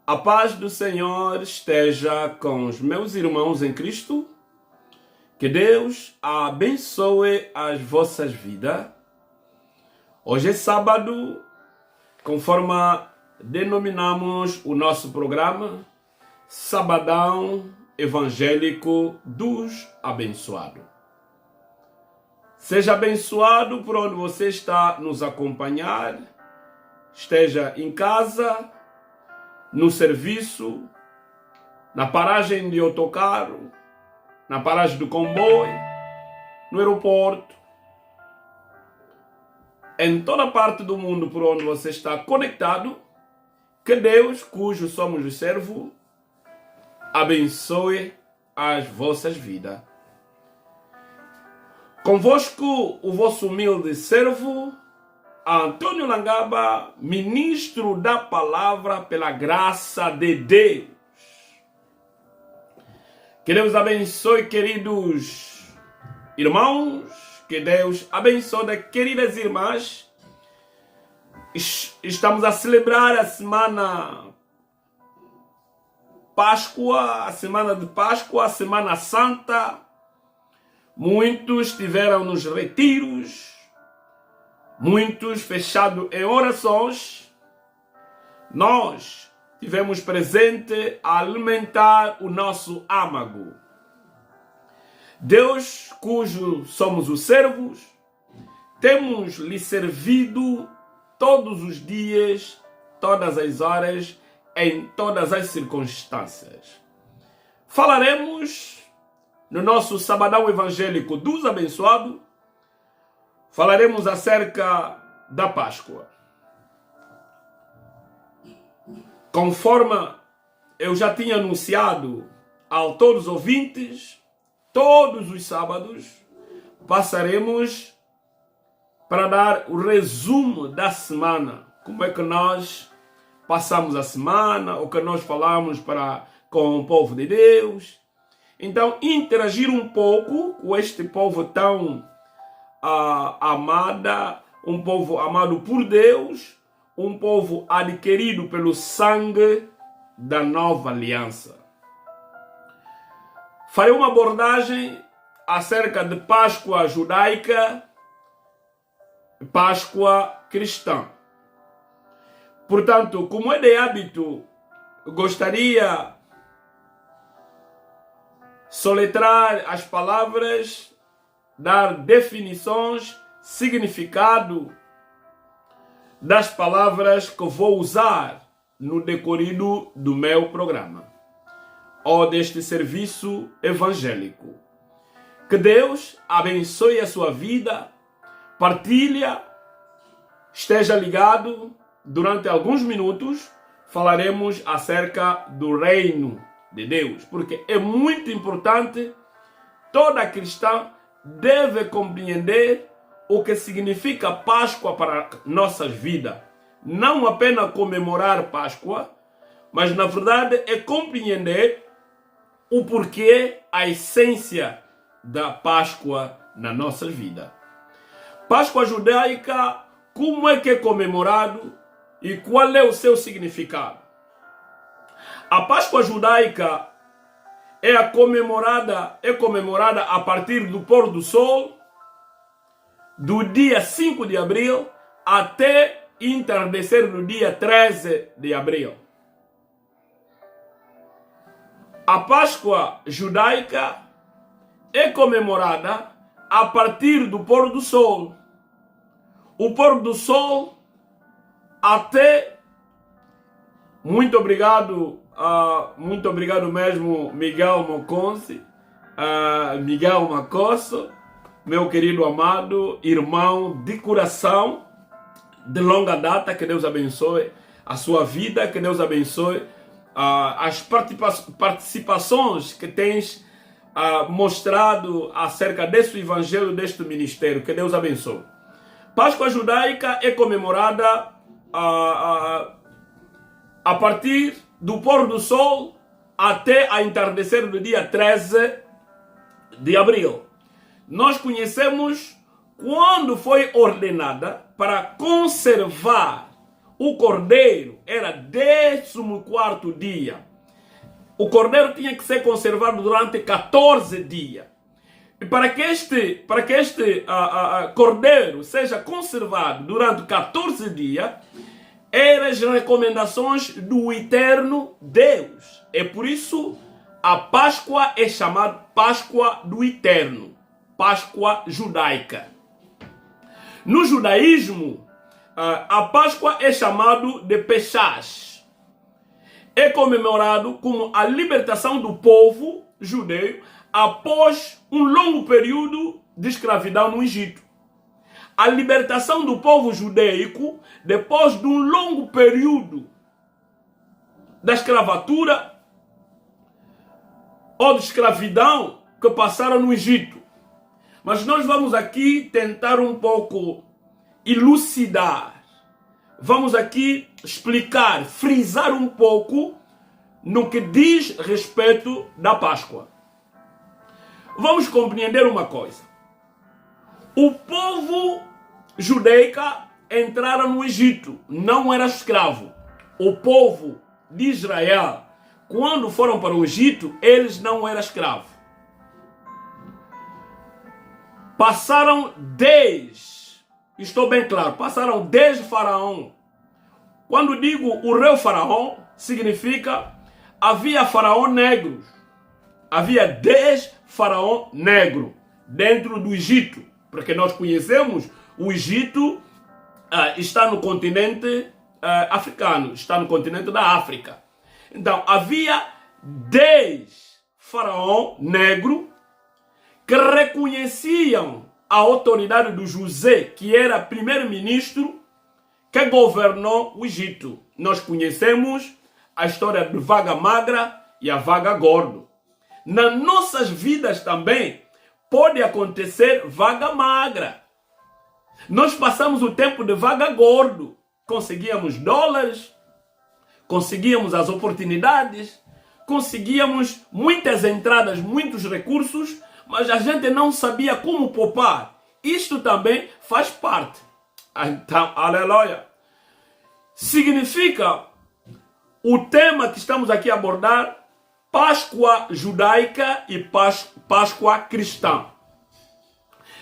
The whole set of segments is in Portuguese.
A paz do Senhor esteja com os meus irmãos em Cristo. Que Deus abençoe as vossas vidas. Hoje é sábado, conforme denominamos o nosso programa, Sabadão Evangélico dos Abençoados. Seja abençoado por onde você está nos acompanhar, esteja em casa, no serviço, na paragem de autocarro, na paragem do comboio, no aeroporto, em toda parte do mundo por onde você está conectado, que Deus, cujo somos os servos, abençoe as vossas vidas. Convosco o vosso humilde servo, Antônio Langaba, ministro da palavra pela graça de Deus. Que Deus abençoe, queridos irmãos, que Deus abençoe, queridas irmãs. Estamos a celebrar a semana Páscoa, a semana de Páscoa, a Semana Santa. Muitos estiveram nos retiros, muitos fechados em orações. Nós tivemos presente a alimentar o nosso âmago. Deus, cujo somos os servos, temos lhe servido todos os dias, todas as horas, em todas as circunstâncias. Falaremos no nosso Sabadão Evangélico dos Abençoados, falaremos acerca da Páscoa. Conforme eu já tinha anunciado a todos os ouvintes, todos os sábados passaremos para dar o resumo da semana. Como é que nós passamos a semana, o que nós falamos com o povo de Deus. Então, interagir um pouco com este povo tão um povo amado por Deus, um povo adquirido pelo sangue da nova aliança. Farei uma abordagem acerca de Páscoa judaica e Páscoa cristã. Portanto, como é de hábito, gostaria soletrar as palavras, dar definições, significado das palavras que vou usar no decorrido do meu programa ou deste serviço evangélico. Que Deus abençoe a sua vida, partilha, esteja ligado. Durante alguns minutos falaremos acerca do reino de Deus, porque é muito importante. Toda cristã deve compreender o que significa Páscoa para nossas vidas. Não apenas comemorar Páscoa, mas na verdade é compreender o porquê, a essência da Páscoa na nossa vida. Páscoa judaica, como é que é comemorado e qual é o seu significado? A Páscoa judaica é comemorada a partir do pôr do sol, do dia 5 de abril até entardecer no dia 13 de abril. A Páscoa judaica é comemorada a partir do pôr do sol. O pôr do sol até... Muito obrigado mesmo, Miguel Moconce, Miguel Macosso, meu querido amado irmão de coração, de longa data. Que Deus abençoe a sua vida, que Deus abençoe as participações que tens mostrado acerca deste evangelho, deste ministério. Que Deus abençoe. Páscoa judaica é comemorada a partir do pôr do sol até a entardecer do dia 13 de abril. Nós conhecemos quando foi ordenada para conservar o cordeiro era 14º dia. O cordeiro tinha que ser conservado durante 14 dias. E para que este cordeiro seja conservado durante 14 dias, eram as recomendações do eterno Deus. É por isso a Páscoa é chamada Páscoa do Eterno, Páscoa judaica. No judaísmo, a Páscoa é chamada de Pesach. É comemorado como a libertação do povo judeu após um longo período de escravidão no Egito. A libertação do povo judaico depois de um longo período da escravatura ou de escravidão que passaram no Egito. Mas nós vamos aqui tentar um pouco elucidar. Vamos aqui explicar, frisar um pouco no que diz respeito da Páscoa. Vamos compreender uma coisa. O povo judaico entraram no Egito, não era escravo. O povo de Israel, quando foram para o Egito, eles não eram escravos. Passaram estou bem claro, passaram 10 faraó. Quando digo o rei faraó, significa havia faraó negros. Havia 10 faraó negros dentro do Egito. Porque nós conhecemos, o Egito está no continente africano, está no continente da África. Então, havia 10 faraó negros que reconheciam a autoridade do José, que era primeiro-ministro que governou o Egito. Nós conhecemos a história de vaga magra e a vaga gordo. Nas nossas vidas também pode acontecer vaga magra. Nós passamos o tempo de vaga gordo. Conseguíamos dólares, conseguíamos as oportunidades, conseguíamos muitas entradas, muitos recursos, mas a gente não sabia como poupar. Isto também faz parte. Então, aleluia. Significa o tema que estamos aqui a abordar, Páscoa judaica e Páscoa cristã.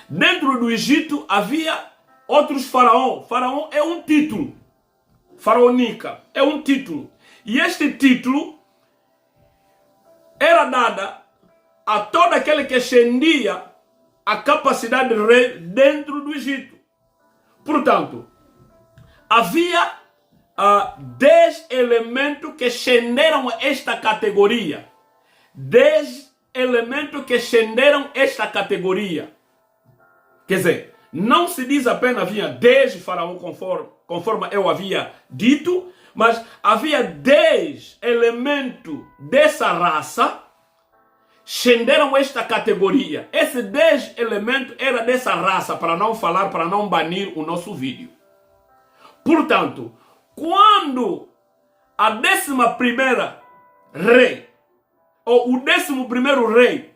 Dentro do Egito havia outros faraó. Faraó é um título. Faraônica é um título. E este título era dado a todo aquele que ascendia a capacidade de rei dentro do Egito. Portanto, havia 10 elementos que ascenderam esta categoria. 10 elementos que ascenderam esta categoria. Quer dizer, não se diz apenas havia 10 faraós conforme eu havia dito, mas havia 10 elementos dessa raça ascenderam esta categoria. Esses 10 elementos eram dessa raça, para não falar, para não banir o nosso vídeo. Portanto, quando a 11ª rei, ou o 11º rei,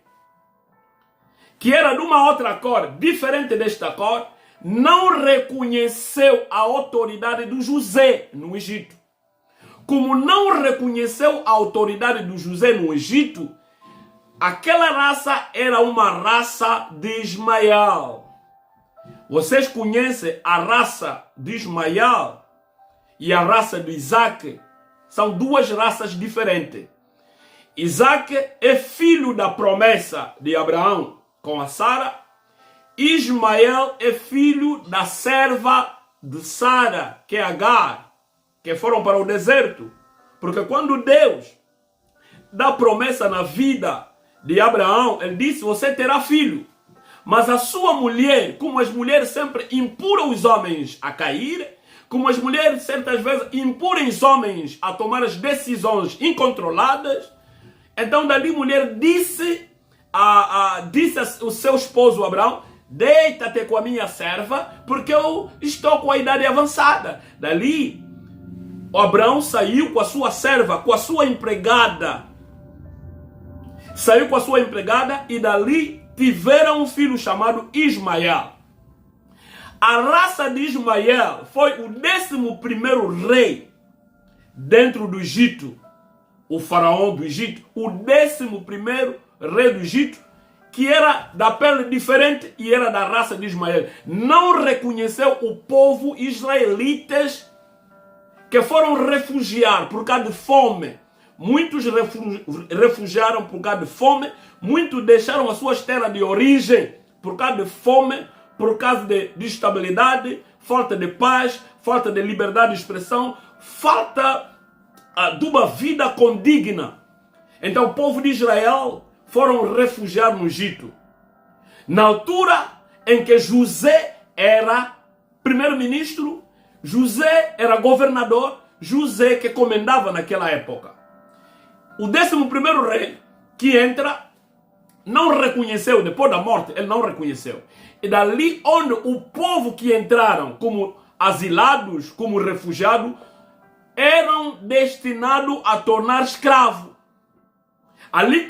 que era de uma outra cor, diferente desta cor, não reconheceu a autoridade do José no Egito. Como não reconheceu a autoridade do José no Egito, aquela raça era uma raça de Ismael. Vocês conhecem a raça de Ismael e a raça de Isaac? São duas raças diferentes. Isaac é filho da promessa de Abraão com a Sara. Ismael é filho da serva de Sara, que é Agar, que foram para o deserto. Porque quando Deus dá promessa na vida de Abraão, ele disse, você terá filho. Mas a sua mulher, como as mulheres sempre impuram os homens a cair, como as mulheres certas vezes impuram os homens a tomar as decisões incontroladas, então dali a mulher disse ao seu esposo Abraão, deita-te com a minha serva, porque eu estou com a idade avançada. Dali, Abraão saiu com a sua serva, com a sua empregada. Saiu com a sua empregada e dali tiveram um filho chamado Ismael. A raça de Ismael foi o 11º rei dentro do Egito. O faraó do Egito, o 11º rei do Egito, que era da pele diferente e era da raça de Ismael. Não reconheceu o povo israelitas que foram refugiar por causa de fome. Muitos refugiaram por causa de fome, muitos deixaram as suas terras de origem por causa de fome, por causa de instabilidade, falta de paz, falta de liberdade de expressão, falta de uma vida condigna. Então o povo de Israel foram refugiar no Egito. Na altura em que José era primeiro-ministro, José era governador, José que comandava naquela época. O 11º rei que entra não reconheceu, depois da morte, ele não reconheceu. E dali onde o povo que entraram como asilados, como refugiados, eram destinados a tornar escravos. Ali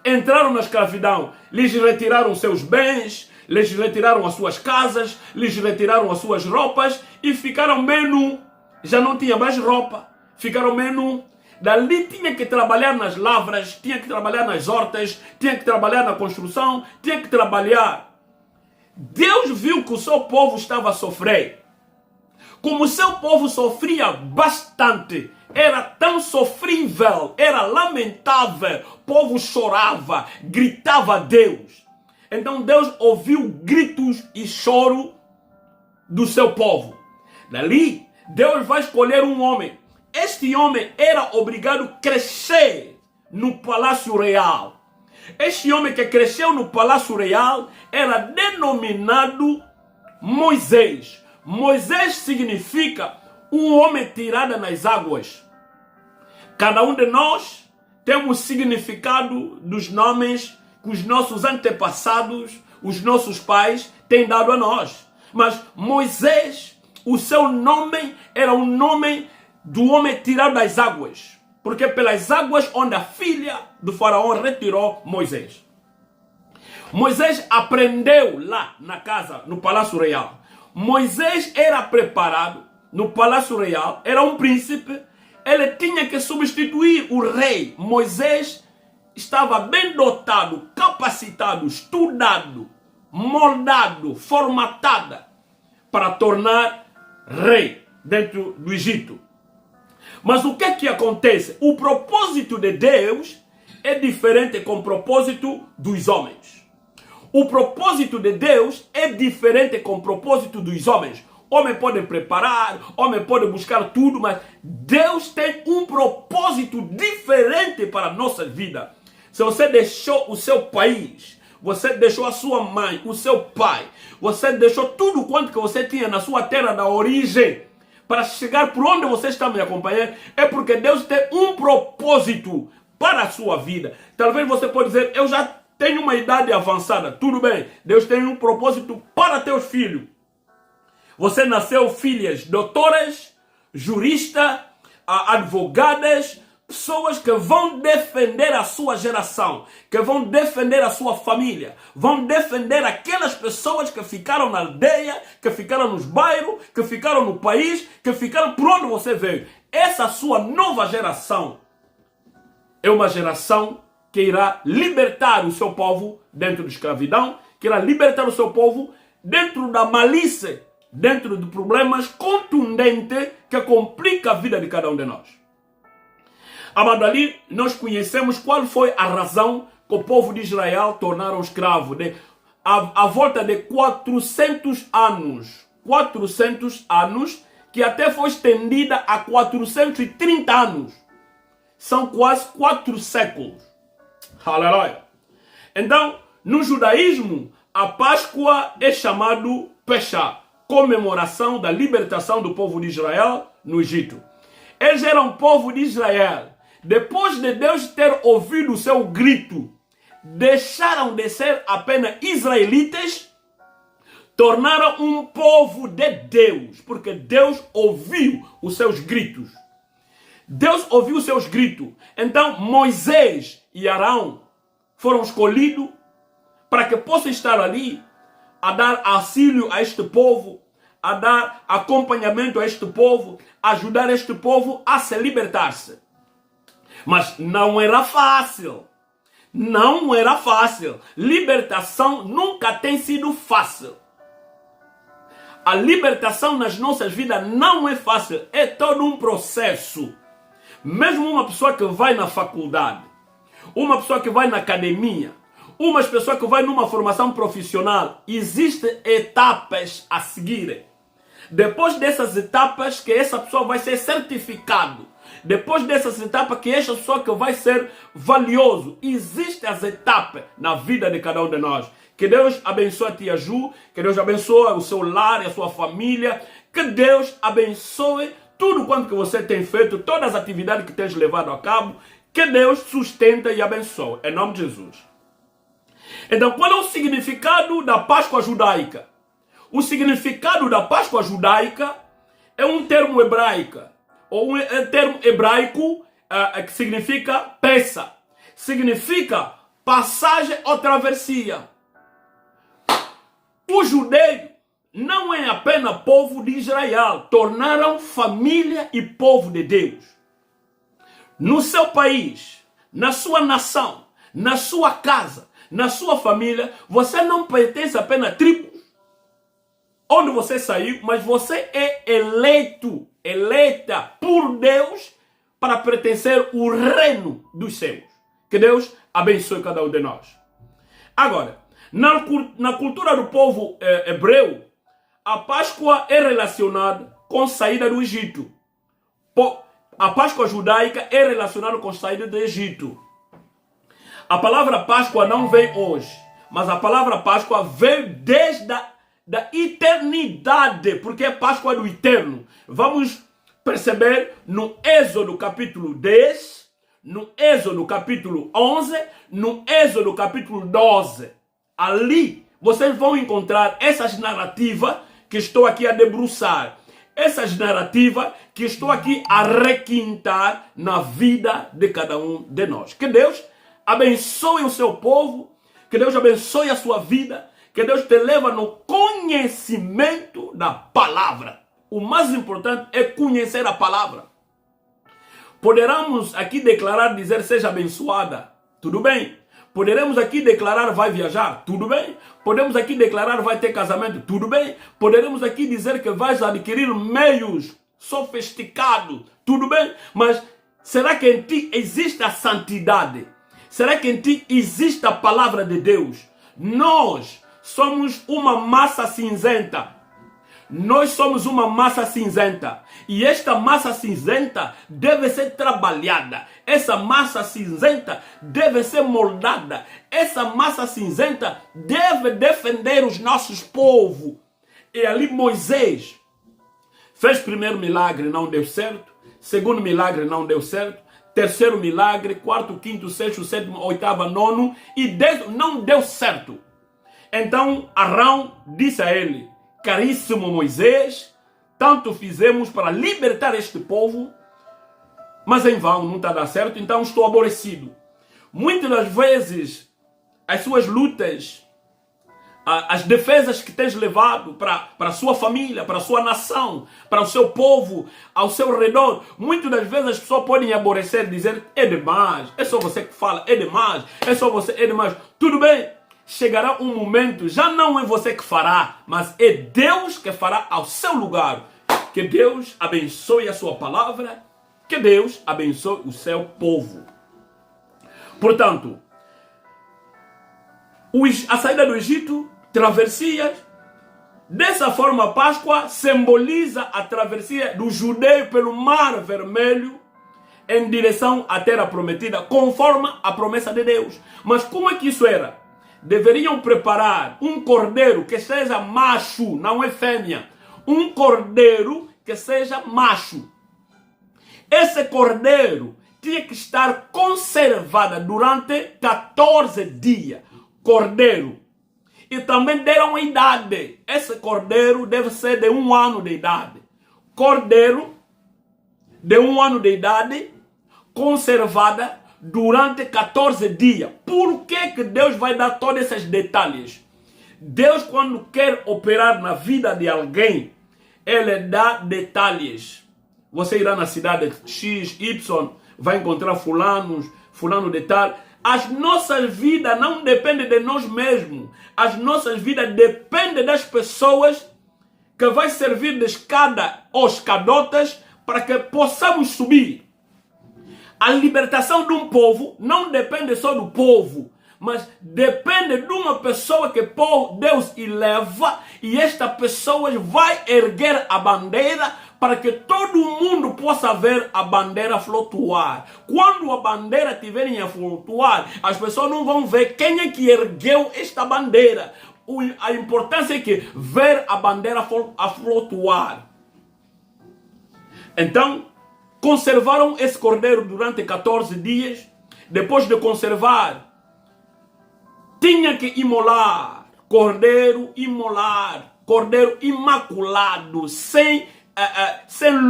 entraram na escravidão, lhes retiraram seus bens, lhes retiraram as suas casas, lhes retiraram as suas roupas e ficaram meio nu. Já não tinha mais roupa, ficaram meio nu. Dali tinha que trabalhar nas lavras, tinha que trabalhar nas hortas, tinha que trabalhar na construção, tinha que trabalhar. Deus viu que o seu povo estava a sofrer. Como o seu povo sofria bastante, era tão sofrível, era lamentável, o povo chorava, gritava a Deus. Então Deus ouviu gritos e choro do seu povo. Dali, Deus vai escolher um homem. Este homem era obrigado a crescer no palácio real. Este homem que cresceu no palácio real era denominado Moisés. Moisés significa um homem tirado nas águas. Cada um de nós temos significado dos nomes que os nossos antepassados, os nossos pais têm dado a nós. Mas Moisés, o seu nome era um nome do homem tirado das águas. Porque pelas águas onde a filha do faraó retirou Moisés. Moisés aprendeu lá na casa, no palácio real. Moisés era preparado no palácio real, era um príncipe, ele tinha que substituir o rei. Moisés estava bem dotado, capacitado, estudado, moldado, formatado para tornar rei dentro do Egito. Mas o que é que acontece? O propósito de Deus é diferente com o propósito dos homens. O propósito de Deus é diferente com o propósito dos homens. Homem pode preparar, homem pode buscar tudo, mas Deus tem um propósito diferente para a nossa vida. Se você deixou o seu país, você deixou a sua mãe, o seu pai, você deixou tudo quanto que você tinha na sua terra da origem, para chegar por onde você está me acompanhando, é porque Deus tem um propósito para a sua vida. Talvez você pode dizer, eu já tenho uma idade avançada. Tudo bem, Deus tem um propósito para teus filhos. Você nasceu filhas doutoras, juristas, advogadas, pessoas que vão defender a sua geração, que vão defender a sua família, vão defender aquelas pessoas que ficaram na aldeia, que ficaram nos bairros, que ficaram no país, que ficaram por onde você veio. Essa sua nova geração é uma geração que irá libertar o seu povo dentro da escravidão, que irá libertar o seu povo dentro da malícia, dentro de problemas contundentes que complicam a vida de cada um de nós. Amado, ali nós conhecemos qual foi a razão que o povo de Israel tornaram escravo. A volta de 400 anos. 400 anos, que até foi estendida a 430 anos. São quase 4 séculos. Aleluia. Então, no judaísmo, a Páscoa é chamado Pesach, comemoração da libertação do povo de Israel no Egito. Eles eram povo de Israel. Depois de Deus ter ouvido o seu grito, deixaram de ser apenas israelitas, tornaram um povo de Deus, porque Deus ouviu os seus gritos. Deus ouviu os seus gritos. Então Moisés e Arão foram escolhidos para que possam estar ali a dar auxílio a este povo, a dar acompanhamento a este povo, ajudar este povo a se libertar-se. Mas não era fácil. Não era fácil. Libertação nunca tem sido fácil. A libertação nas nossas vidas não é fácil. É todo um processo. Mesmo uma pessoa que vai na faculdade, uma pessoa que vai na academia, uma pessoa que vai numa formação profissional, existem etapas a seguir. Depois dessas etapas que essa pessoa vai ser certificado. Depois dessas etapas que essa pessoa que vai ser valioso. Existem as etapas na vida de cada um de nós. Que Deus abençoe a tia Ju, que Deus abençoe o seu lar e a sua família, que Deus abençoe tudo quanto que você tem feito, todas as atividades que tens levado a cabo, que Deus sustenta e abençoe, em nome de Jesus. Então, qual é o significado da Páscoa judaica? O significado da Páscoa judaica é um termo hebraico, ou um termo hebraico que significa peça, significa passagem ou travessia. O judeu não é apenas povo de Israel, tornaram família e povo de Deus. No seu país, na sua nação, na sua casa, na sua família, você não pertence apenas à tribo onde você saiu, mas você é eleita por Deus para pertencer ao reino dos céus. Que Deus abençoe cada um de nós. Agora, na cultura do povo hebreu, a Páscoa é relacionada com a saída do Egito. A Páscoa judaica é relacionada com a saída do Egito. A palavra Páscoa não vem hoje, mas a palavra Páscoa veio desde da eternidade, porque é Páscoa do eterno. Vamos perceber no Êxodo capítulo 10, no Êxodo capítulo 11, no Êxodo capítulo 12. Ali vocês vão encontrar essas narrativas que estou aqui a debruçar. Essas narrativas que estou aqui a requintar na vida de cada um de nós. Que Deus abençoe o seu povo, que Deus abençoe a sua vida, que Deus te leva no conhecimento da palavra. O mais importante é conhecer a palavra. Poderemos aqui declarar, dizer seja abençoada, tudo bem. Poderemos aqui declarar vai viajar, tudo bem. Podemos aqui declarar vai ter casamento, tudo bem. Poderemos aqui dizer que vais adquirir meios sofisticados, tudo bem. Mas será que em ti existe a santidade? Será que em ti existe a palavra de Deus? Nós somos uma massa cinzenta. Nós somos uma massa cinzenta. E esta massa cinzenta deve ser trabalhada. Essa massa cinzenta deve ser moldada. Essa massa cinzenta deve defender os nossos povos. E ali Moisés fez primeiro milagre, não deu certo. Segundo milagre, não deu certo. Terceiro milagre, quarto, quinto, sexto, sétimo, oitavo, nono. E não deu certo. Então Arão disse a ele: caríssimo Moisés, tanto fizemos para libertar este povo, mas em vão, não está a dar certo, então estou aborrecido. Muitas das vezes, as suas lutas, as defesas que tens levado para a sua família, para a sua nação, para o seu povo, ao seu redor, muitas das vezes as pessoas podem aborrecer, dizer, é demais, é só você que fala, é demais, é só você, é demais. Tudo bem. Chegará um momento, já não é você que fará, mas é Deus que fará ao seu lugar. Que Deus abençoe a sua palavra, que Deus abençoe o seu povo. Portanto, a saída do Egito, travessias, dessa forma a Páscoa simboliza a travessia do judeu pelo Mar Vermelho em direção à terra prometida, conforme a promessa de Deus. Mas como é que isso era? Deveriam preparar um cordeiro que seja macho, não é fêmea. Um cordeiro que seja macho. Esse cordeiro tinha que estar conservado durante 14 dias. Cordeiro. E também deram a idade. Esse cordeiro deve ser de 1 ano de idade. Cordeiro de 1 ano de idade, conservada durante 14 dias. Por que Deus vai dar todos esses detalhes? Deus, quando quer operar na vida de alguém, ele dá detalhes. Você irá na cidade X, Y, vai encontrar fulano de tal. As nossas vidas não dependem de nós mesmos. As nossas vidas dependem das pessoas que vai servir de escada ou escadotas para que possamos subir. A libertação de um povo não depende só do povo, mas depende de uma pessoa que Deus eleva, e esta pessoa vai erguer a bandeira para que todo mundo possa ver a bandeira flutuar. Quando a bandeira estiver a flutuar, as pessoas não vão ver quem é que ergueu esta bandeira. A importância é que ver a bandeira a flutuar. Então, conservaram esse cordeiro durante 14 dias. Depois de conservar, tinha que imolar, cordeiro imaculado, sem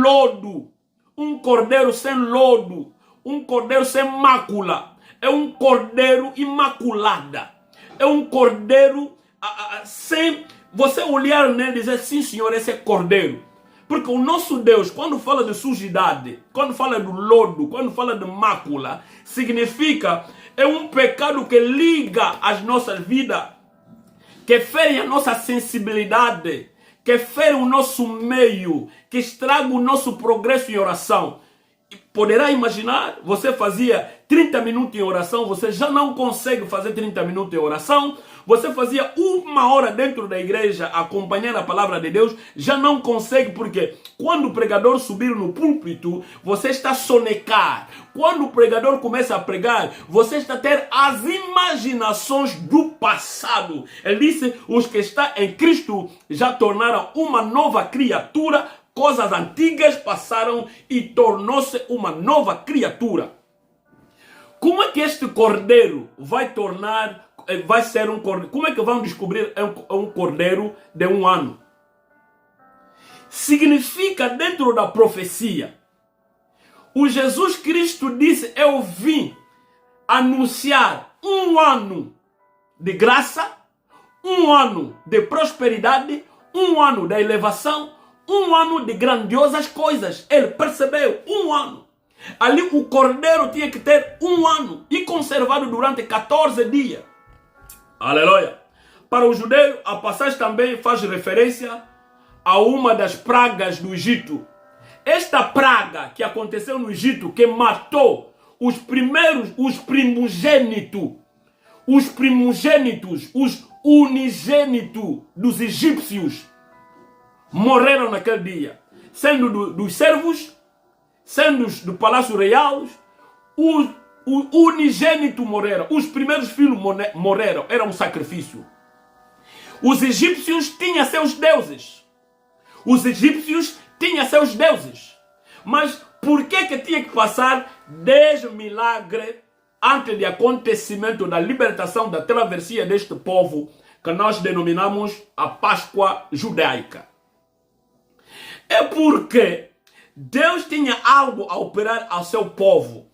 lodo, um cordeiro sem lodo, um cordeiro sem mácula, é um cordeiro imaculada, é um cordeiro sem você olhar nele e dizer, sim senhor, esse é cordeiro. Porque o nosso Deus, quando fala de sujidade, quando fala do lodo, quando fala de mácula, significa é um pecado que liga as nossas vidas, que fere a nossa sensibilidade, que fere o nosso meio, que estraga o nosso progresso em oração. Poderá imaginar, você fazia 30 minutos em oração, você já não consegue fazer 30 minutos em oração. Você fazia 1 hora dentro da igreja acompanhando a palavra de Deus, já não consegue, porque quando o pregador subir no púlpito, você está a sonecar. Quando o pregador começa a pregar, você está a ter as imaginações do passado. Ele disse, os que estão em Cristo já tornaram uma nova criatura, coisas antigas passaram e tornou-se uma nova criatura. Como é que este cordeiro vai ser um cordeiro? Como é que vão descobrir um cordeiro de 1 ano? Significa dentro da profecia. O Jesus Cristo disse, eu vim anunciar 1 ano de graça, 1 ano de prosperidade, 1 ano da elevação, 1 ano de grandiosas coisas. Ele percebeu, 1 ano. Ali o cordeiro tinha que ter 1 ano e conservado durante 14 dias. Aleluia. Para o judeu, a passagem também faz referência a uma das pragas do Egito. Esta praga que aconteceu no Egito, que matou os primogênitos, os unigênitos dos egípcios, morreram naquele dia. Sendo dos servos, sendo do palácio real, o unigênito morreram. Os primeiros filhos morreram. Era um sacrifício. Os egípcios tinham seus deuses. Mas por que tinha que passar 10 milagres antes do acontecimento da libertação, da travessia deste povo, que nós denominamos a Páscoa judaica? É porque Deus tinha algo a operar ao seu povo.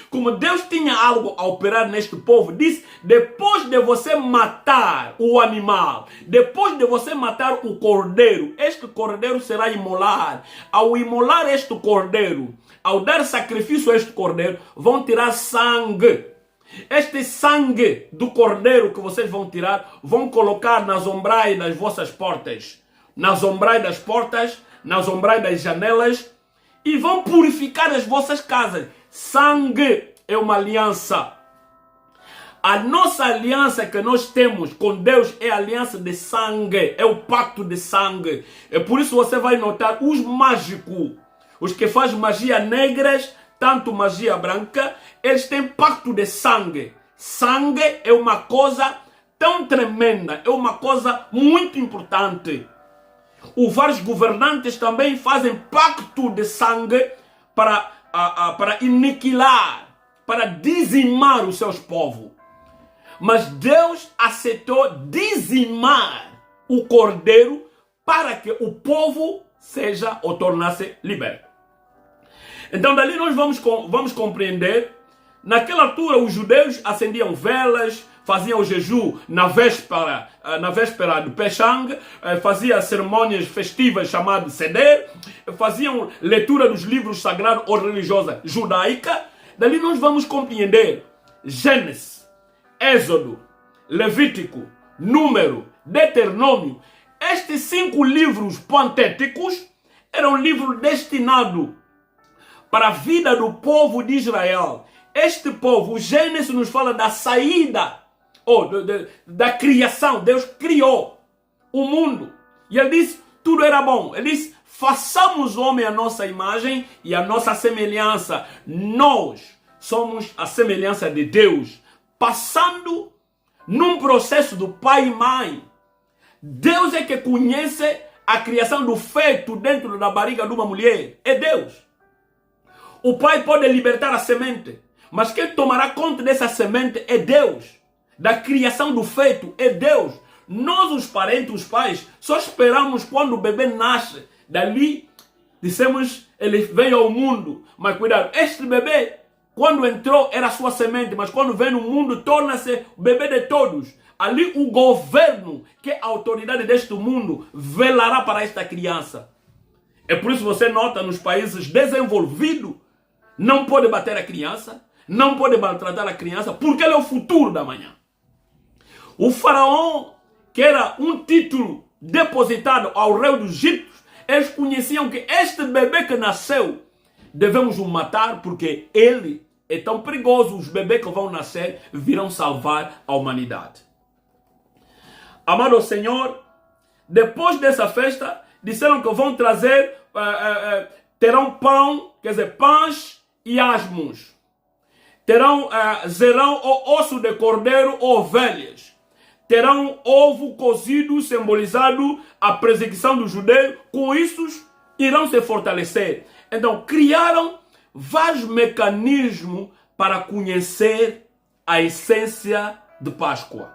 Como Deus tinha algo a operar neste povo, disse, depois de você matar o animal, depois de você matar o cordeiro, este cordeiro será imolado. Ao imolar este cordeiro, ao dar sacrifício a este cordeiro, vão tirar sangue. Este sangue do cordeiro que vocês vão tirar, vão colocar nas ombrais das vossas portas, nas ombrais das portas, nas ombrais das janelas, e vão purificar as vossas casas. Sangue é uma aliança. A nossa aliança que nós temos com Deus é a aliança de sangue, é o pacto de sangue. É por isso você vai notar os mágicos, os que fazem magia negras, tanto magia branca, eles têm pacto de sangue. Sangue é uma coisa tão tremenda, é uma coisa muito importante. Os vários governantes também fazem pacto de sangue para aniquilar, para dizimar os seus povos. Mas Deus aceitou dizimar o cordeiro para que o povo seja ou tornasse liberto. Então dali nós vamos compreender, naquela altura os judeus acendiam velas, faziam o jejum na véspera do Peshang, faziam cerimônias festivas chamadas Seder, faziam leitura dos livros sagrados ou religiosa judaica. Dali nós vamos compreender Gênesis, Êxodo, Levítico, Número, Deuteronômio. Estes 5 livros pentatêuticos eram livros destinados para a vida do povo de Israel. Este povo, o Gênesis nos fala da saída, da criação. Deus criou o mundo. E ele disse, tudo era bom. Ele disse, façamos o homem a nossa imagem e a nossa semelhança. Nós somos a semelhança de Deus. Passando num processo do pai e mãe. Deus é que conhece a criação do feto dentro da barriga de uma mulher. É Deus. O pai pode libertar a semente, mas quem tomará conta dessa semente é Deus. Da criação do feto é Deus. Nós, os parentes, os pais, só esperamos quando o bebê nasce. Dali, dissemos, ele veio ao mundo. Mas cuidado, este bebê, quando entrou, era a sua semente, mas quando vem no mundo, torna-se o bebê de todos. Ali o governo, que é a autoridade deste mundo, velará para esta criança. É por isso que você nota nos países desenvolvidos, não pode bater a criança, não pode maltratar a criança, porque ele é o futuro da manhã. O faraó, que era um título depositado ao rei dos egípcios, eles conheciam que este bebê que nasceu, devemos o matar, porque ele é tão perigoso, os bebês que vão nascer virão salvar a humanidade. Amado Senhor, depois dessa festa, disseram que vão trazer, terão pão, quer dizer, pães e asmos. Zerão o osso de cordeiro ou ovelhas. Terão ovo cozido, simbolizado a perseguição dos judeus. Com isso, irão se fortalecer. Então, criaram vários mecanismos para conhecer a essência de Páscoa.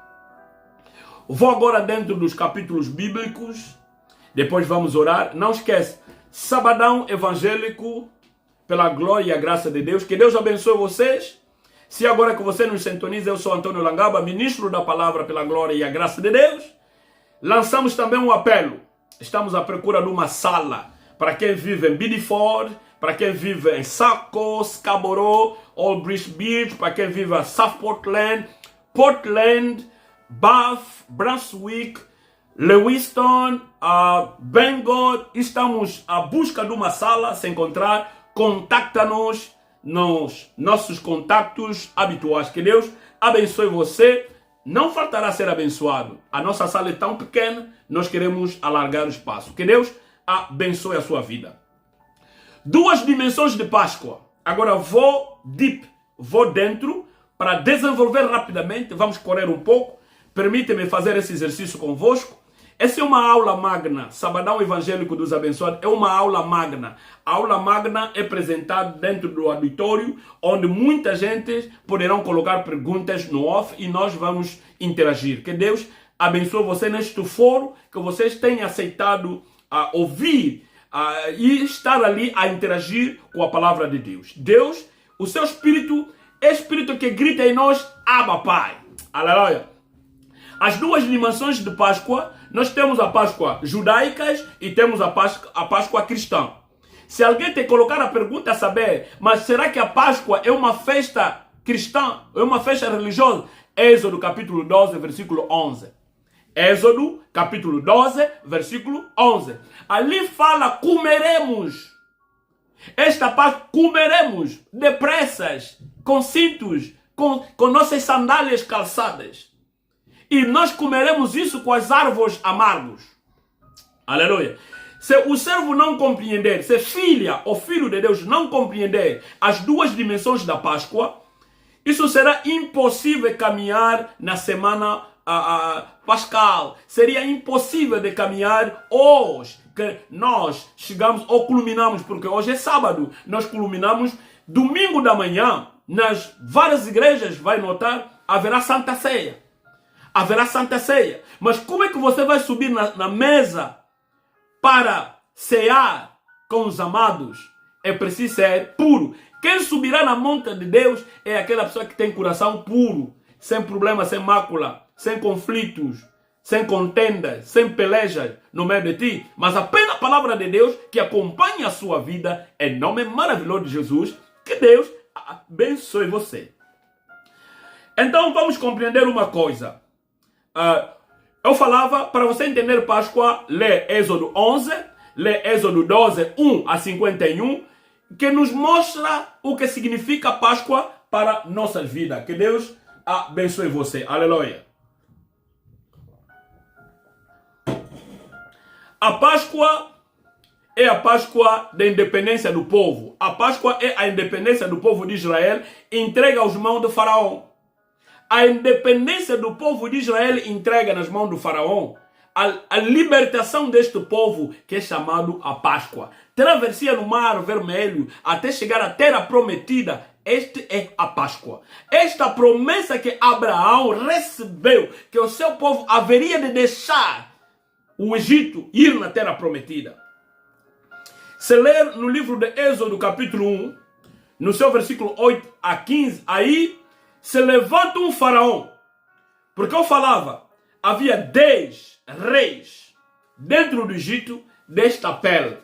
Vou agora dentro dos capítulos bíblicos, depois vamos orar. Não esquece, sabadão evangélico, pela glória e a graça de Deus. Que Deus abençoe vocês. Se agora que você nos sintoniza, eu sou Antônio Langaba, ministro da palavra pela glória e a graça de Deus. Lançamos também um apelo. Estamos à procura de uma sala para quem vive em Bideford, para quem vive em Saco, Scarborough, Old Bridge Beach, para quem vive em South Portland, Bath, Brunswick, Lewiston, Bangor. Estamos à busca de uma sala. Se encontrar, contacta-nos nos nossos contatos habituais. Que Deus abençoe você. Não faltará ser abençoado. A nossa sala é tão pequena, nós queremos alargar o espaço. Que Deus abençoe a sua vida. 2 dimensões de Páscoa. Agora vou dentro para desenvolver rapidamente. Vamos correr um pouco. Permite-me fazer esse exercício convosco. Essa é uma aula magna. Sabadão Evangélico dos Abençoados é uma aula magna. A aula magna é apresentada dentro do auditório, onde muita gente poderão colocar perguntas no off e nós vamos interagir. Que Deus abençoe você neste fórum, que vocês tenham aceitado ouvir e estar ali a interagir com a palavra de Deus. Deus, o seu Espírito, é Espírito que grita em nós, Abba Pai. Aleluia. As 2 dimensões de Páscoa, nós temos a Páscoa judaica e temos a Páscoa cristã. Se alguém te colocar a pergunta a saber, mas será que a Páscoa é uma festa cristã? É uma festa religiosa? Êxodo capítulo 12, versículo 11. Êxodo capítulo 12, versículo 11. Ali fala, comeremos. Esta Páscoa comeremos depressas, com cintos, com nossas sandálias calçadas. E nós comeremos isso com as árvores amargos. Aleluia. Se o servo não compreender, se filha ou filho de Deus não compreender as 2 dimensões da Páscoa, isso será impossível caminhar na semana pascal. Seria impossível de caminhar hoje, que nós chegamos ou culminamos, porque hoje é sábado, nós culminamos domingo da manhã. Nas várias igrejas, vai notar, haverá Santa Ceia. Haverá Santa Ceia. Mas como é que você vai subir na mesa para cear com os amados? É preciso ser puro. Quem subirá na monta de Deus é aquela pessoa que tem coração puro, sem problemas, sem mácula, sem conflitos, sem contendas, sem pelejas no meio de ti, mas apenas a palavra de Deus que acompanha a sua vida, em nome maravilhoso de Jesus, que Deus abençoe você. Então vamos compreender uma coisa. Eu falava, para você entender Páscoa, lê Êxodo 11, lê Êxodo 12, 1 a 51, que nos mostra o que significa Páscoa para nossas vidas. Que Deus abençoe você. Aleluia. A Páscoa é a Páscoa da independência do povo. A Páscoa é a independência do povo de Israel entregue aos mãos do faraó. A independência do povo de Israel entrega nas mãos do faraó a libertação deste povo, que é chamado a Páscoa. Travessia no Mar Vermelho até chegar à terra prometida. Este é a Páscoa. Esta promessa que Abraão recebeu, que o seu povo haveria de deixar o Egito ir na terra prometida. Se ler no livro de Êxodo capítulo 1, no seu versículo 8 a 15, aí se levanta um faraó. Porque eu falava, havia 10 reis dentro do Egito desta pele.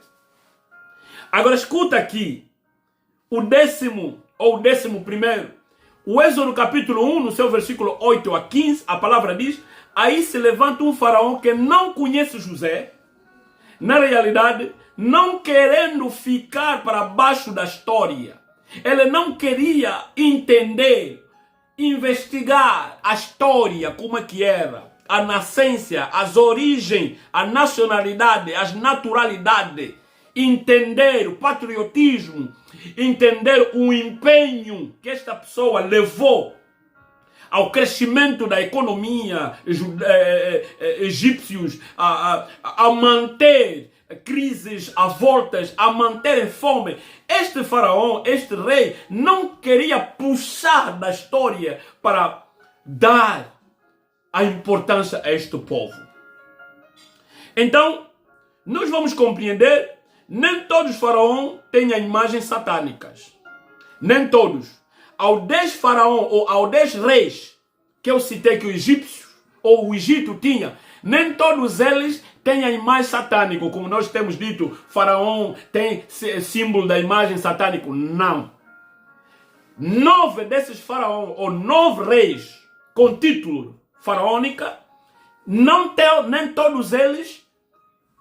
Agora escuta aqui, o 10º ou o 11º. O Êxodo capítulo 1, no seu versículo 8 a 15, a palavra diz, aí se levanta um faraó que não conhece José, na realidade, não querendo ficar para baixo da história. Ele não queria entender, investigar a história, como é que era, a nascência, as origens, a nacionalidade, as naturalidades, entender o patriotismo, entender o empenho que esta pessoa levou ao crescimento da economia egípcios, a manter crises avultas, a manter fome. Este faraó, este rei, não queria puxar da história para dar a importância a este povo. Então, nós vamos compreender, nem todos os faraós têm imagens satânicas. Nem todos. Ao 10 faraós ou ao 10 reis que eu citei que o egípcio ou o Egito tinha, nem todos eles têm a imagem satânica, como nós temos dito, faraó tem símbolo da imagem satânica. Não. 9 desses faraós ou 9 reis com título faraônica, nem todos eles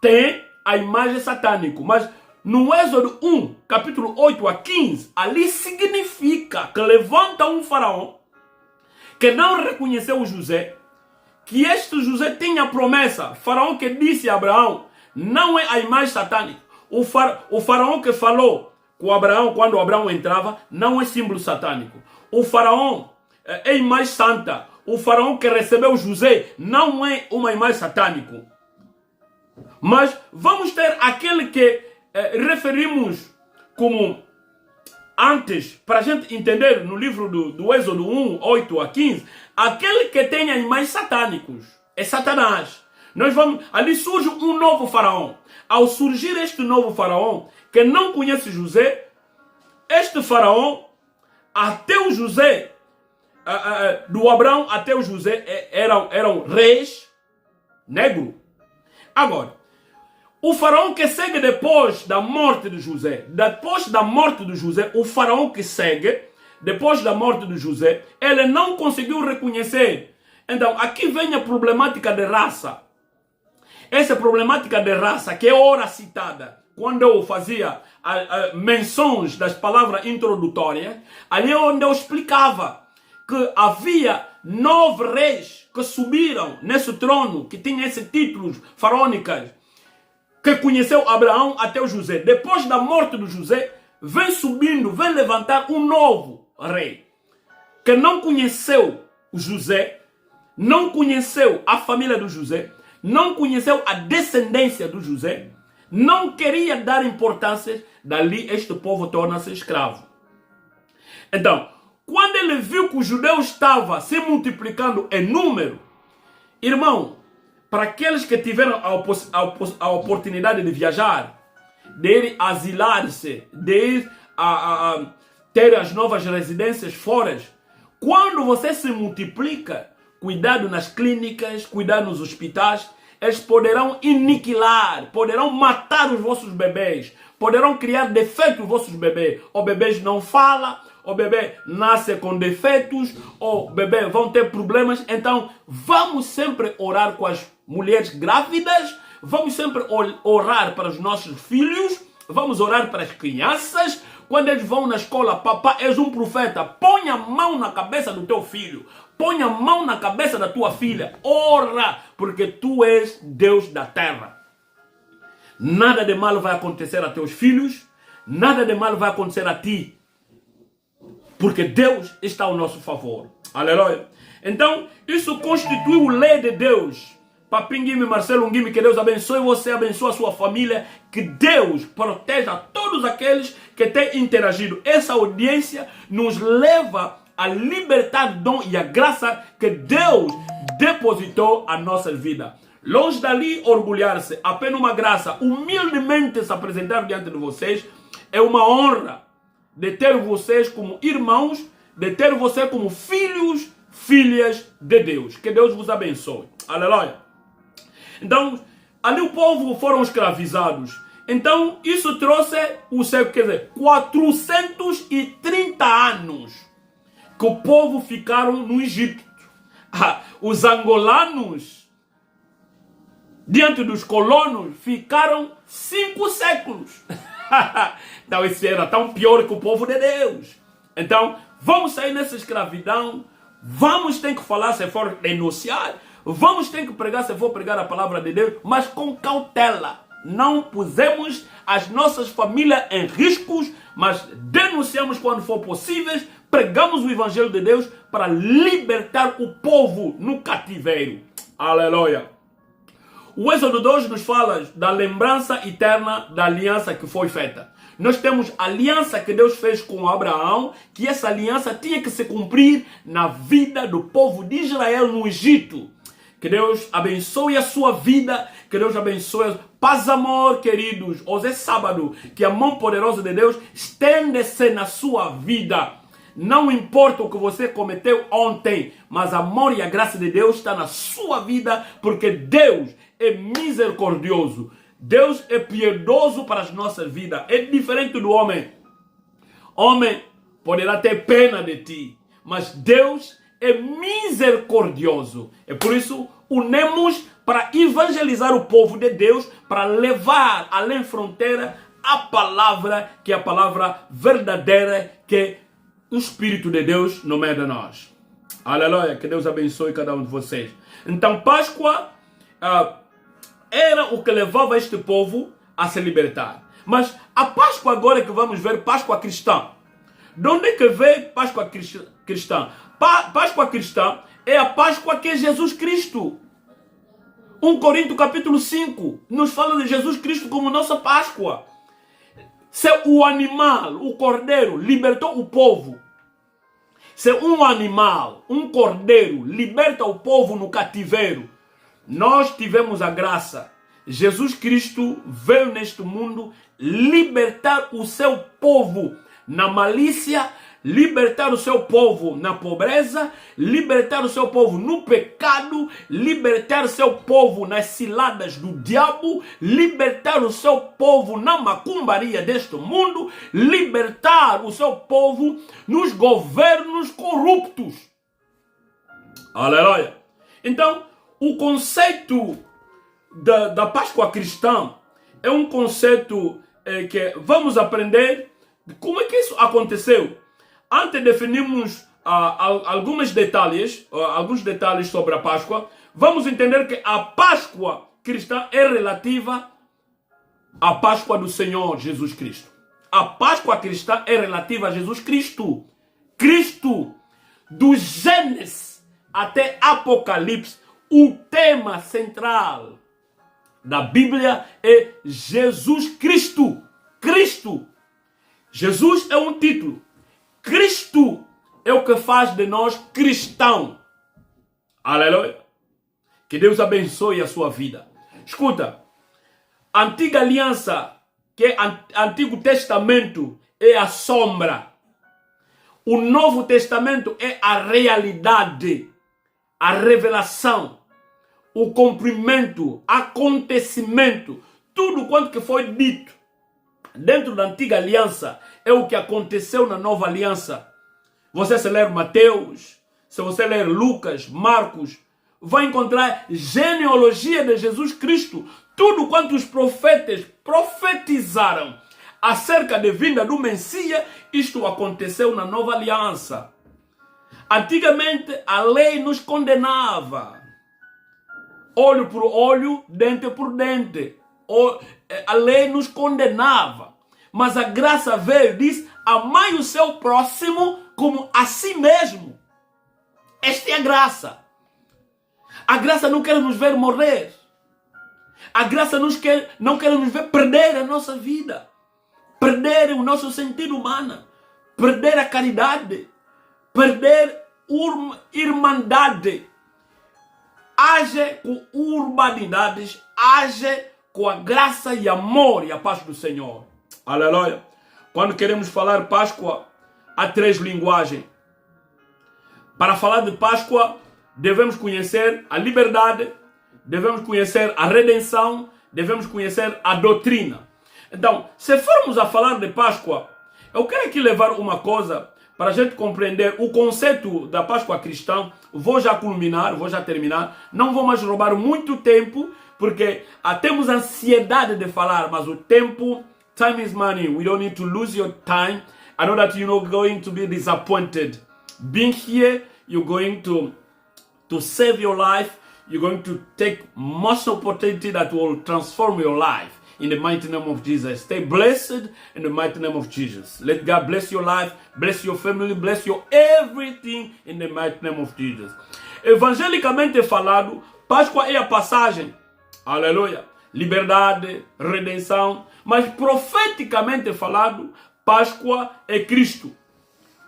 têm a imagem satânica, mas no Êxodo 1, capítulo 8 a 15, ali significa que levanta um faraó que não reconheceu o José, que este José tinha promessa. Faraó que disse a Abraão, não é a imagem satânica. O faraó que falou com Abraão quando Abraão entrava, não é símbolo satânico. O faraó é imagem santa. O faraó que recebeu José não é uma imagem satânica. Mas vamos ter aquele que referimos como antes, para a gente entender no livro do Êxodo 1, 8 a 15, aquele que tem imagens satânicos é Satanás. Ali surge um novo faraó. Ao surgir este novo faraó, que não conhece José, este faraó, até o José, do Abraão até o José, eram reis negros. Agora, o faraó que segue depois da morte de José, o faraó que segue, depois da morte de José, ele não conseguiu reconhecer. Então, aqui vem a problemática de raça. Essa problemática de raça, que é ora citada, quando eu fazia menções das palavras introdutórias, ali é onde eu explicava que havia 9 reis que subiram nesse trono, que tinham esses títulos faraônicos, que conheceu Abraão até o José. Depois da morte do José, vem subindo, vem levantar um novo rei, que não conheceu o José, não conheceu a família do José, não conheceu a descendência do José, não queria dar importância, dali este povo torna-se escravo. Então, quando ele viu que os judeus estavam se multiplicando em número, irmão, para aqueles que tiveram a oportunidade de viajar, de ir asilar-se, de ir ter as novas residências fora, Quando você se multiplica, cuidado nas clínicas, cuidado nos hospitais, eles poderão aniquilar, poderão matar os vossos bebês, poderão criar defeitos nos vossos bebês. O bebê não fala, o bebê nasce com defeitos, o bebê vão ter problemas. Então, vamos sempre orar com as mulheres grávidas, vamos sempre orar para os nossos filhos, vamos orar para as crianças. Quando eles vão na escola, papai, és um profeta, põe a mão na cabeça do teu filho, põe a mão na cabeça da tua filha, ora, porque tu és Deus da terra. Nada de mal vai acontecer a teus filhos, nada de mal vai acontecer a ti, porque Deus está ao nosso favor. Aleluia. Então, isso constitui o lei de Deus. Papinguime, Marcelo Nguime, que Deus abençoe você, abençoe a sua família, que Deus proteja todos aqueles que têm interagido. Essa audiência nos leva a libertar o dom e a graça que Deus depositou à nossa vida. Longe dali orgulhar-se, apenas uma graça, humildemente se apresentar diante de vocês, é uma honra de ter vocês como irmãos, de ter vocês como filhos, filhas de Deus. Que Deus vos abençoe. Aleluia. Então, ali o povo foram escravizados. Então, isso trouxe o seu, quer dizer, 430 anos que o povo ficaram no Egito. Os angolanos, diante dos colonos, ficaram 5 séculos. Então, isso era tão pior que o povo de Deus. Então, vamos sair nessa escravidão. Vamos ter que falar se for denunciar. Vamos ter que pregar se for pregar a palavra de Deus, mas com cautela. Não pusemos as nossas famílias em riscos, mas denunciamos quando for possível, pregamos o Evangelho de Deus para libertar o povo no cativeiro. Aleluia. O Êxodo 2 nos fala da lembrança eterna da aliança que foi feita. Nós temos a aliança que Deus fez com Abraão, que essa aliança tinha que se cumprir na vida do povo de Israel no Egito. Que Deus abençoe a sua vida, que Deus abençoe. Paz, amor, queridos. Hoje é sábado, que a mão poderosa de Deus estende-se na sua vida. Não importa o que você cometeu ontem, mas a amor e a graça de Deus está na sua vida, porque Deus é misericordioso. Deus é piedoso para as nossas vidas. É diferente do homem. Homem poderá ter pena de ti, mas Deus é misericordioso. É por isso unemos para evangelizar o povo de Deus, para levar além fronteira a palavra, que é a palavra verdadeira, que o Espírito de Deus no meio de nós. Aleluia, que Deus abençoe cada um de vocês. Então, Páscoa era o que levava este povo a se libertar. Mas a Páscoa agora que vamos ver, Páscoa cristã. De onde é que veio Páscoa cristã? Páscoa cristã é a Páscoa que é Jesus Cristo. 1 Coríntios capítulo 5 nos fala de Jesus Cristo como nossa Páscoa. Se o animal, o cordeiro, libertou o povo, se um animal, um cordeiro, liberta o povo no cativeiro, nós tivemos a graça. Jesus Cristo veio neste mundo libertar o seu povo na malícia, libertar o seu povo na pobreza, libertar o seu povo no pecado, libertar o seu povo nas ciladas do diabo, libertar o seu povo na macumbaria deste mundo, libertar o seu povo nos governos corruptos. Aleluia! Então, o conceito da Páscoa cristã é um conceito que vamos aprender como é que isso aconteceu. Antes de definirmos alguns detalhes sobre a Páscoa, vamos entender que a Páscoa cristã é relativa à Páscoa do Senhor Jesus Cristo. A Páscoa cristã é relativa a Jesus Cristo. Cristo, do Gênesis até Apocalipse, o tema central da Bíblia é Jesus Cristo. Cristo. Jesus é um título. Cristo é o que faz de nós cristão. Aleluia. Que Deus abençoe a sua vida. Escuta, a antiga aliança, que é Antigo Testamento, é a sombra. O Novo Testamento é a realidade, a revelação, o cumprimento, acontecimento, tudo quanto que foi dito dentro da antiga aliança é o que aconteceu na nova aliança. Você se ler Mateus, se você ler Lucas, Marcos, vai encontrar genealogia de Jesus Cristo. Tudo quanto os profetas profetizaram acerca da vinda do Messias, isto aconteceu na nova aliança. Antigamente a lei nos condenava. Olho por olho, dente por dente. A lei nos condenava. Mas a graça veio e diz: amai o seu próximo como a si mesmo. Esta é a graça. A graça não quer nos ver morrer. A graça não quer nos ver perder a nossa vida. Perder o nosso sentido humano. Perder a caridade. Perder irmandade. Age com urbanidades. Age com a graça e amor e a paz do Senhor. Aleluia. Quando queremos falar Páscoa, há 3 linguagens. Para falar de Páscoa, devemos conhecer a liberdade, devemos conhecer a redenção, devemos conhecer a doutrina. Então, se formos a falar de Páscoa, eu quero aqui levar uma coisa para a gente compreender o conceito da Páscoa cristã. Vou já culminar, vou já terminar. Não vou mais roubar muito tempo, porque temos ansiedade de falar, mas o tempo, time is money. We don't need to lose your time. I know that you're not going to be disappointed. Being here, you're going to save your life. You're going to take most opportunity that will transform your life. In the mighty name of Jesus. Stay blessed in the mighty name of Jesus. Let God bless your life, bless your family, bless your everything in the mighty name of Jesus. Evangelicamente falado, Páscoa é a passagem. Aleluia. Liberdade, redenção. Mas profeticamente falado, Páscoa é Cristo.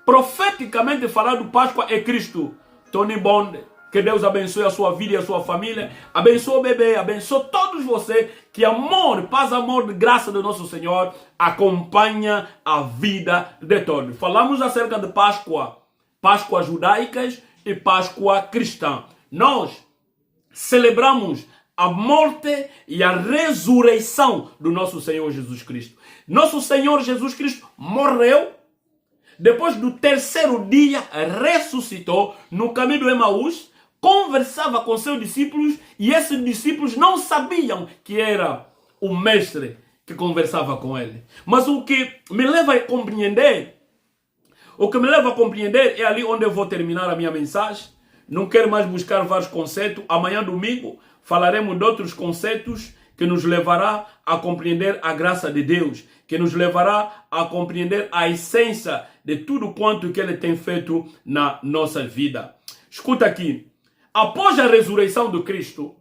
Profeticamente falado, Páscoa é Cristo. Tony Bond. Que Deus abençoe a sua vida e a sua família. Abençoe o bebê, abençoe todos vocês. Que amor, paz, amor, graça do nosso Senhor acompanha a vida de todos. Falamos acerca de Páscoa. Páscoa judaicas e Páscoa cristã. Nós celebramos a morte e a ressurreição do nosso Senhor Jesus Cristo. Nosso Senhor Jesus Cristo morreu. Depois do 3º dia, ressuscitou no caminho do Emaús. Conversava com seus discípulos e esses discípulos não sabiam que era o mestre que conversava com ele. Mas o que me leva a compreender, é ali onde eu vou terminar a minha mensagem. Não quero mais buscar vários conceitos. Amanhã, domingo, falaremos de outros conceitos que nos levará a compreender a graça de Deus, que nos levará a compreender a essência de tudo quanto que Ele tem feito na nossa vida. Escuta aqui. Após a ressurreição de Cristo,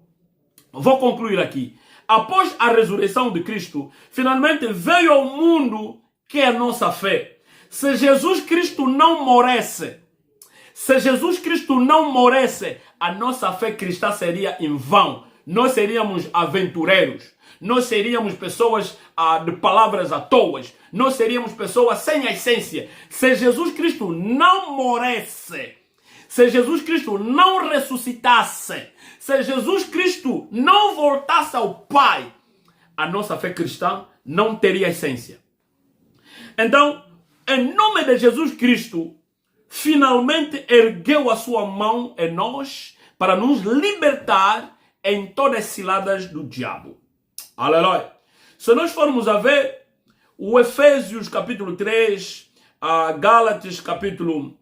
vou concluir aqui. Após a ressurreição de Cristo, finalmente veio ao mundo que é a nossa fé. Se Jesus Cristo não morresse, a nossa fé cristã seria em vão. Nós seríamos aventureiros. Nós seríamos pessoas de palavras à toa. Nós seríamos pessoas sem a essência. Se Jesus Cristo não morresse, se Jesus Cristo não ressuscitasse, se Jesus Cristo não voltasse ao Pai, a nossa fé cristã não teria essência. Então, em nome de Jesus Cristo, finalmente ergueu a sua mão em nós para nos libertar em todas as ciladas do diabo. Aleluia. Se nós formos a ver o Efésios capítulo 3, Gálatas capítulo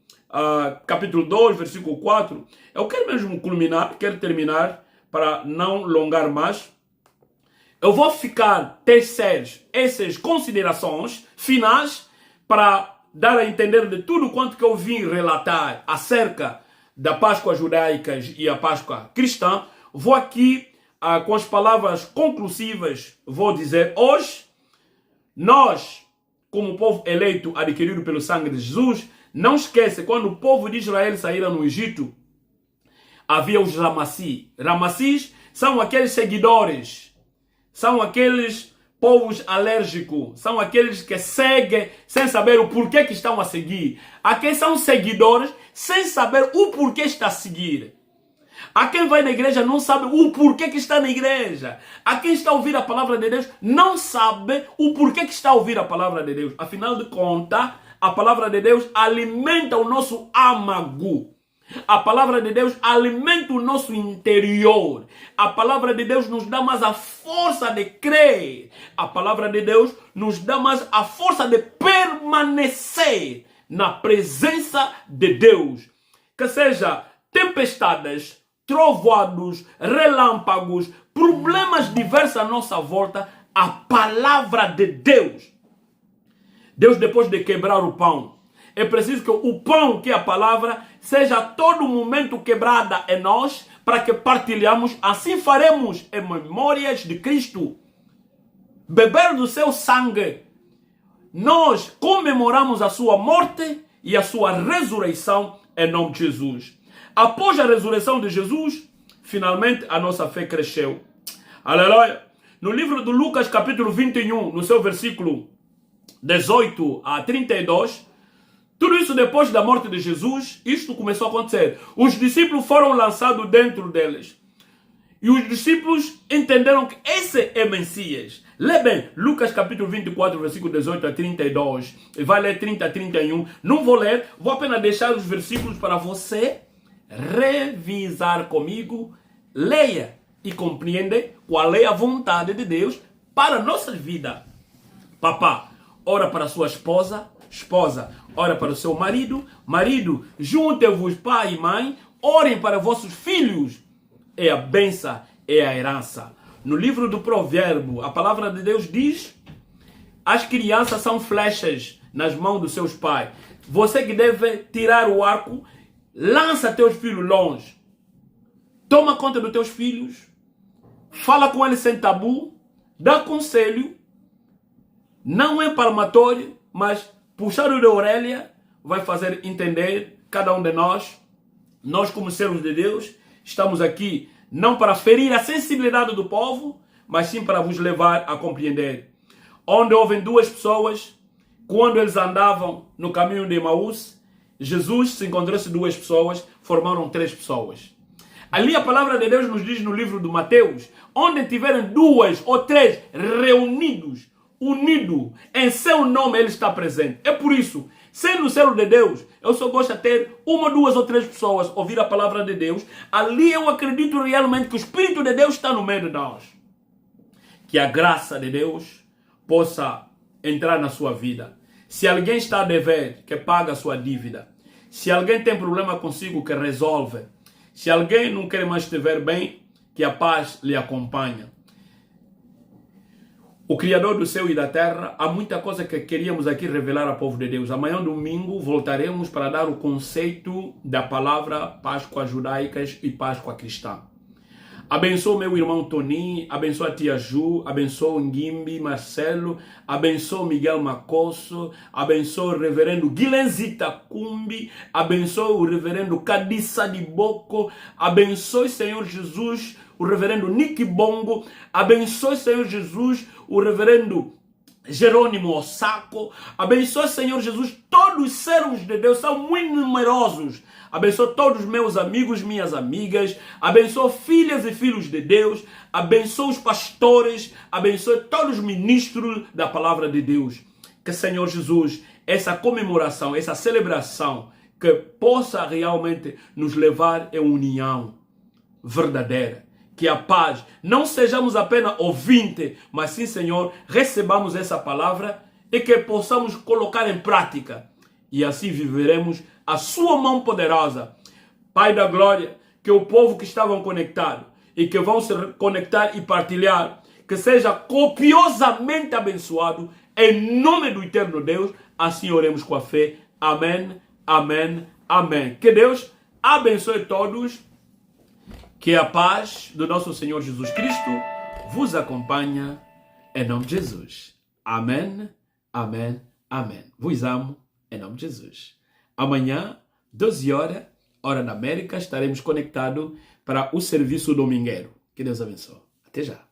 2, versículo 4, eu quero mesmo quero terminar para não alongar mais. Eu vou tecer essas considerações finais para dar a entender de tudo quanto que eu vim relatar acerca da Páscoa judaica e a Páscoa cristã. Vou aqui, com as palavras conclusivas, vou dizer: hoje, nós, como povo eleito, adquirido pelo sangue de Jesus, não esquece, quando o povo de Israel saíra no Egito, havia os Ramassis. Ramassis são aqueles seguidores, são aqueles povos alérgicos, são aqueles que seguem sem saber o porquê que estão a seguir. Há quem são seguidores sem saber o porquê está a seguir. Há quem vai na igreja não sabe o porquê que está na igreja. Há quem está a ouvir a palavra de Deus não sabe o porquê que está a ouvir a palavra de Deus. Afinal de contas, a palavra de Deus alimenta o nosso âmago. A palavra de Deus alimenta o nosso interior. A palavra de Deus nos dá mais a força de crer. A palavra de Deus nos dá mais a força de permanecer na presença de Deus. Que seja tempestades, trovoados, relâmpagos, problemas diversos à nossa volta, a palavra de Deus. Deus, depois de quebrar o pão, é preciso que o pão, que é a palavra, seja a todo momento quebrada em nós, para que partilhamos, assim faremos em memórias de Cristo. Beber do seu sangue, nós comemoramos a sua morte e a sua ressurreição em nome de Jesus. Após a ressurreição de Jesus, finalmente a nossa fé cresceu. Aleluia! No livro de Lucas, capítulo 21, no seu versículo 18 a 32, tudo isso depois da morte de Jesus, isto começou a acontecer. Os discípulos foram lançados dentro deles. E os discípulos entenderam que esse é Messias. Lê bem, Lucas capítulo 24, versículo 18 a 32. E vai ler 30 a 31. Não vou ler, vou apenas deixar os versículos para você revisar comigo. Leia e compreenda qual é a vontade de Deus para a nossa vida. Papá, ora para a sua esposa. Esposa, ora para o seu marido. Marido, juntem-vos pai e mãe. Orem para vossos filhos. É a bênção, é a herança. No livro do Provérbio, a palavra de Deus diz: as crianças são flechas nas mãos dos seus pais. Você que deve tirar o arco, lança teus filhos longe. Toma conta dos teus filhos. Fala com eles sem tabu. Dá conselho. Não é palmatório, mas puxar o de orelha vai fazer entender cada um de nós. Nós, como servos de Deus, estamos aqui não para ferir a sensibilidade do povo, mas sim para vos levar a compreender. Onde houve duas pessoas, quando eles andavam no caminho de Emaús, Jesus se encontrasse duas pessoas, formaram três pessoas. Ali a palavra de Deus nos diz no livro de Mateus, onde tiverem duas ou três reunidos, unido em seu nome, ele está presente. É por isso, sendo servo de Deus, eu só gosto de ter uma, duas ou três pessoas ouvir a palavra de Deus. Ali eu acredito realmente que o Espírito de Deus está no meio de nós. Que a graça de Deus possa entrar na sua vida. Se alguém está a dever, que paga a sua dívida. Se alguém tem problema consigo, que resolve. Se alguém não quer mais te ver bem, que a paz lhe acompanha. O Criador do céu e da terra, há muita coisa que queríamos aqui revelar ao povo de Deus. Amanhã, domingo, voltaremos para dar o conceito da palavra Páscoa judaicas e Páscoa cristã. Abençoa meu irmão Tony, abençoa a tia Ju, abençoa o Ngimbi Marcelo, abençoa Miguel Macosso, abençoa o reverendo Guilenzita Cumbi, abençoa o reverendo Cadissa de Boco, abençoe Senhor Jesus, o reverendo Nick Bongo, abençoe Senhor Jesus, o reverendo Jerônimo Osako, abençoe Senhor Jesus, todos os servos de Deus são muito numerosos. Abençoa todos os meus amigos, minhas amigas, abençoa filhas e filhos de Deus, abençoa os pastores, abençoa todos os ministros da palavra de Deus. Que Senhor Jesus, essa comemoração, essa celebração, que possa realmente nos levar à união verdadeira. Que a paz, não sejamos apenas ouvintes, mas sim, Senhor, recebamos essa palavra e que possamos colocar em prática. E assim viveremos a sua mão poderosa. Pai da glória, que o povo que estavam conectados e que vão se conectar e partilhar, que seja copiosamente abençoado, em nome do eterno Deus, assim oremos com a fé. Amém, amém, amém. Que Deus abençoe todos. Que a paz do nosso Senhor Jesus Cristo vos acompanhe em nome de Jesus. Amém, amém, amém. Vos amo em nome de Jesus. Amanhã, 12 horas, hora da América, estaremos conectados para o serviço domingueiro. Que Deus abençoe. Até já.